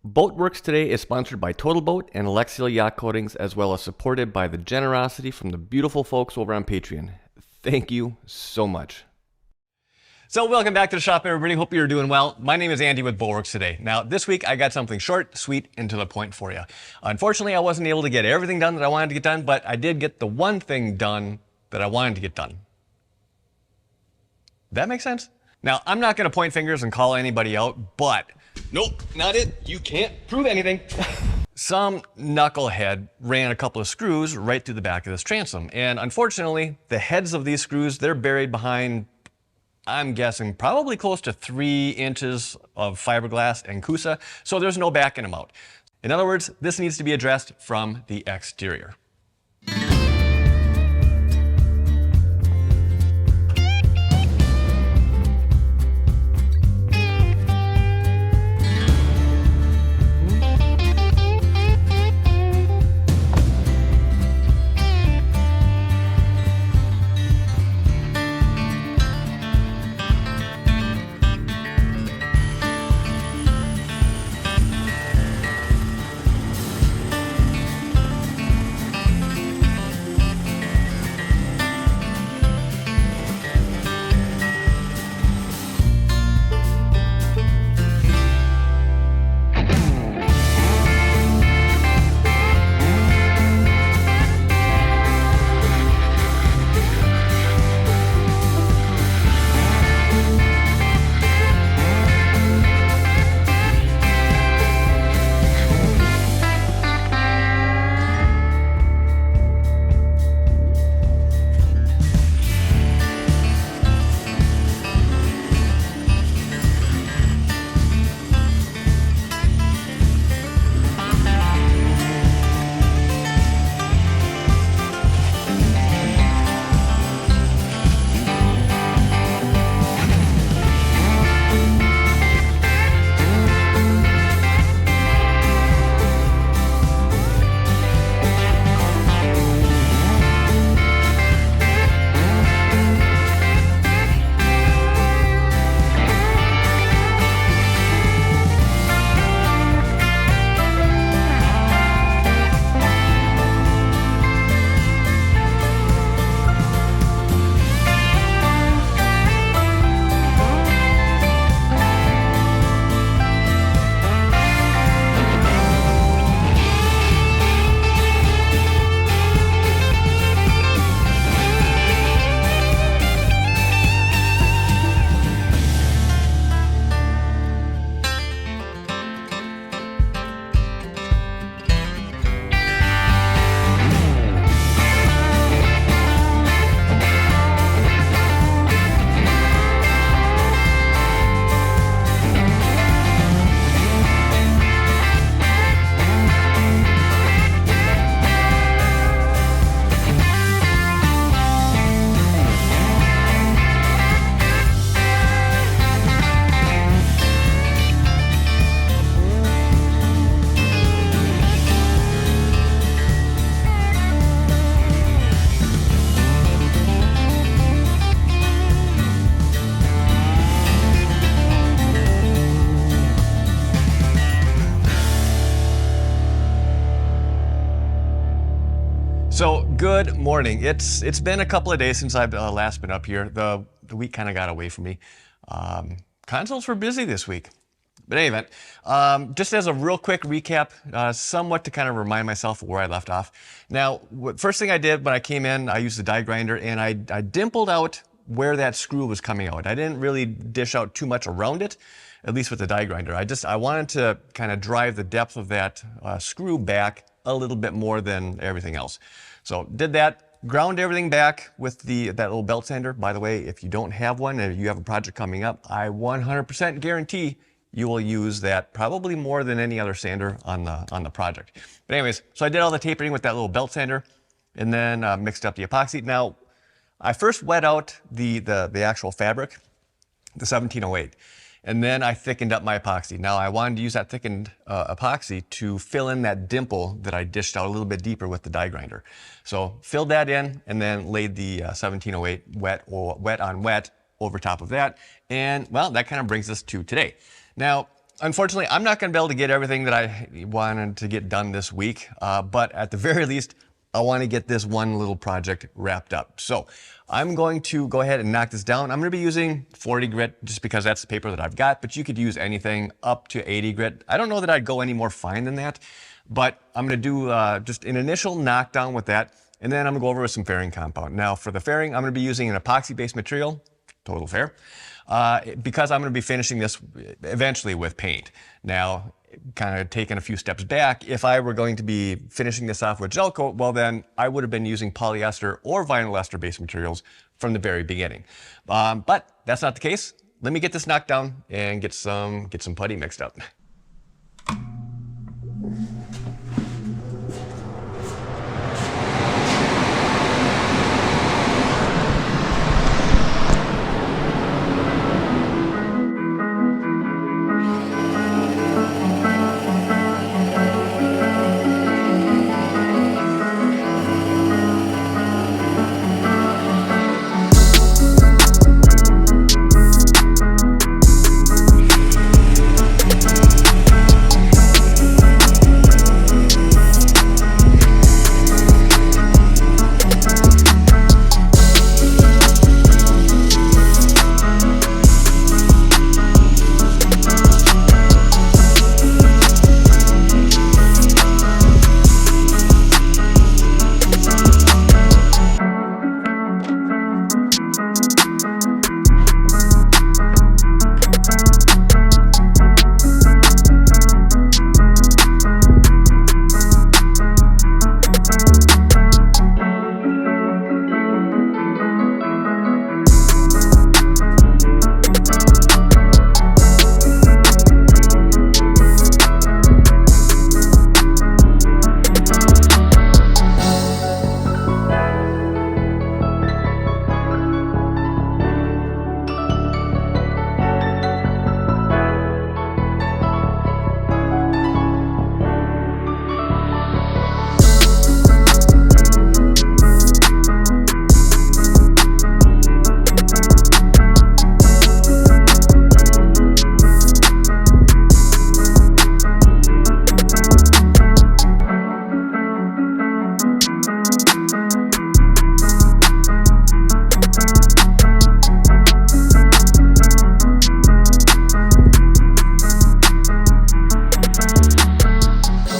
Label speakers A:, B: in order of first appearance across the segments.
A: Boatworks Today is sponsored by Total Boat and Alexial Yacht Coatings, as well as supported by the generosity from the beautiful folks over on Patreon. Thank you so much.
B: So welcome back to the shop, everybody. Hope you're doing well. My name is Andy with Boatworks Today. Now, this week I got something short, sweet, and to the point for you. Unfortunately, I wasn't able to get everything done that I wanted to get done, but I did get the one thing done that I wanted to get done. That makes sense? Now, I'm not going to point fingers and call anybody out, but nope, not it. You can't prove anything. Some knucklehead ran a couple of screws right through the back of this transom. And unfortunately, the heads of these screws, they're buried behind, I'm guessing, probably close to 3 inches of fiberglass and Cusa, so there's no backing them out. In other words, this needs to be addressed from the exterior. So good morning. It's been a couple of days since I've last been up here. The week kind of got away from me. Consoles were busy this week. But in any event, just as a real quick recap, somewhat to kind of remind myself of where I left off. Now, first thing I did when I came in, I used the die grinder and I dimpled out where that screw was coming out. I didn't really dish out too much around it, at least with the die grinder. I wanted to kind of drive the depth of that screw back a little bit more than everything else. So did that, ground everything back with that little belt sander. By the way, if you don't have one and you have a project coming up, I 100% guarantee you will use that probably more than any other sander on the project. But anyways, so I did all the tapering with that little belt sander and then mixed up the epoxy. Now, I first wet out the actual fabric, the 1708. And then I thickened up my epoxy. Now I wanted to use that thickened epoxy to fill in that dimple that I dished out a little bit deeper with the die grinder. So filled that in and then laid the 1708 wet on wet over top of that. And well, that kind of brings us to today. Now, unfortunately, I'm not going to be able to get everything that I wanted to get done this week, but at the very least, I want to get this one little project wrapped up. So I'm going to go ahead and knock this down. I'm going to be using 40 grit just because that's the paper that I've got, but you could use anything up to 80 grit. I don't know that I'd go any more fine than that, but I'm going to do just an initial knockdown with that, and then I'm going to go over with some fairing compound. Now for the fairing, I'm going to be using an epoxy-based material, total fair, because I'm going to be finishing this eventually with paint. Now, kind of taking a few steps back, if I were going to be finishing this off with gel coat, well then I would have been using polyester or vinyl ester based materials from the very beginning. But that's not the case. Let me get this knocked down and get some putty mixed up.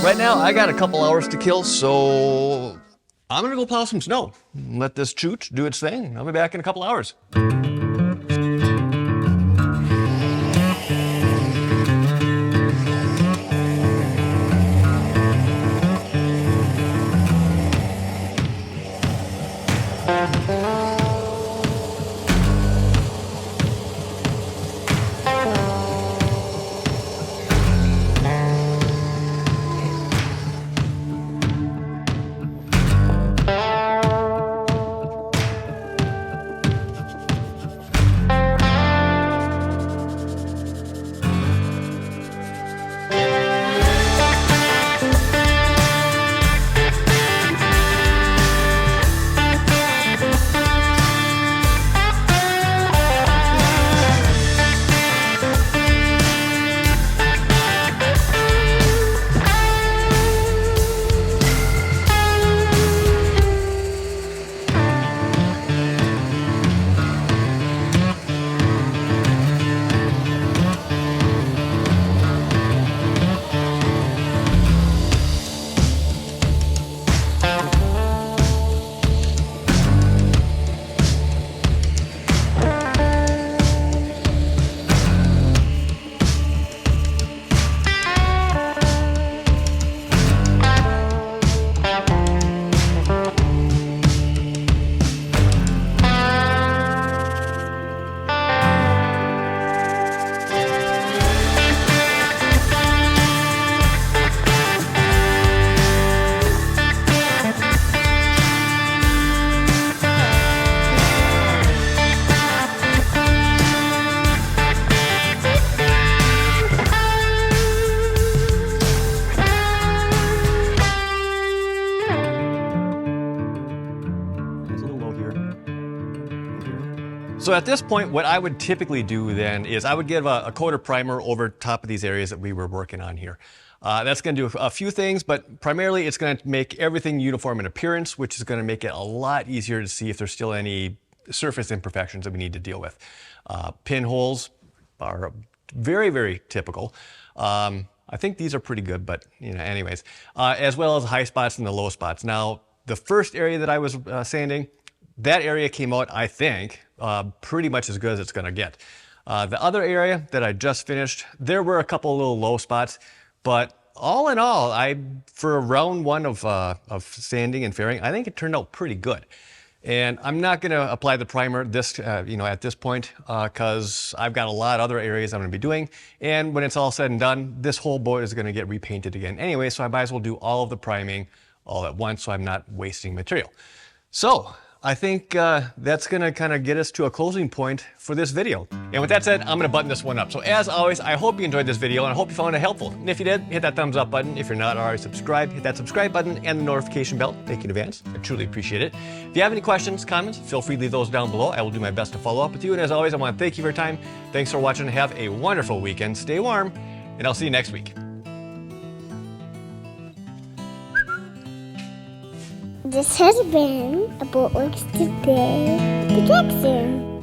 B: Right now, I got a couple hours to kill, so I'm gonna go plow some snow. Let this chooch do its thing. I'll be back in a couple hours. So at this point, what I would typically do then is I would give a coat of primer over top of these areas that we were working on here. That's going to do a few things, but primarily it's going to make everything uniform in appearance, which is going to make it a lot easier to see if there's still any surface imperfections that we need to deal with. Pinholes are very, very typical. I think these are pretty good, but anyways, as well as high spots and the low spots. Now, the first area that I was sanding, that area came out, I think, pretty much as good as it's going to get. The other area that I just finished, there were a couple of little low spots, but all in all, for round one of sanding and fairing, I think it turned out pretty good. And I'm not going to apply the primer at this point because I've got a lot of other areas I'm going to be doing. And when it's all said and done, this whole boat is going to get repainted again anyway, so I might as well do all of the priming all at once so I'm not wasting material. So I think that's going to kind of get us to a closing point for this video. And with that said, I'm going to button this one up. So as always, I hope you enjoyed this video and I hope you found it helpful. And if you did, hit that thumbs up button. If you're not already subscribed, hit that subscribe button and the notification bell. Thank you in advance. I truly appreciate it. If you have any questions, comments, feel free to leave those down below. I will do my best to follow up with you. And as always, I want to thank you for your time. Thanks for watching. Have a wonderful weekend. Stay warm, and I'll see you next week.
C: This has been a Boatworks Today production.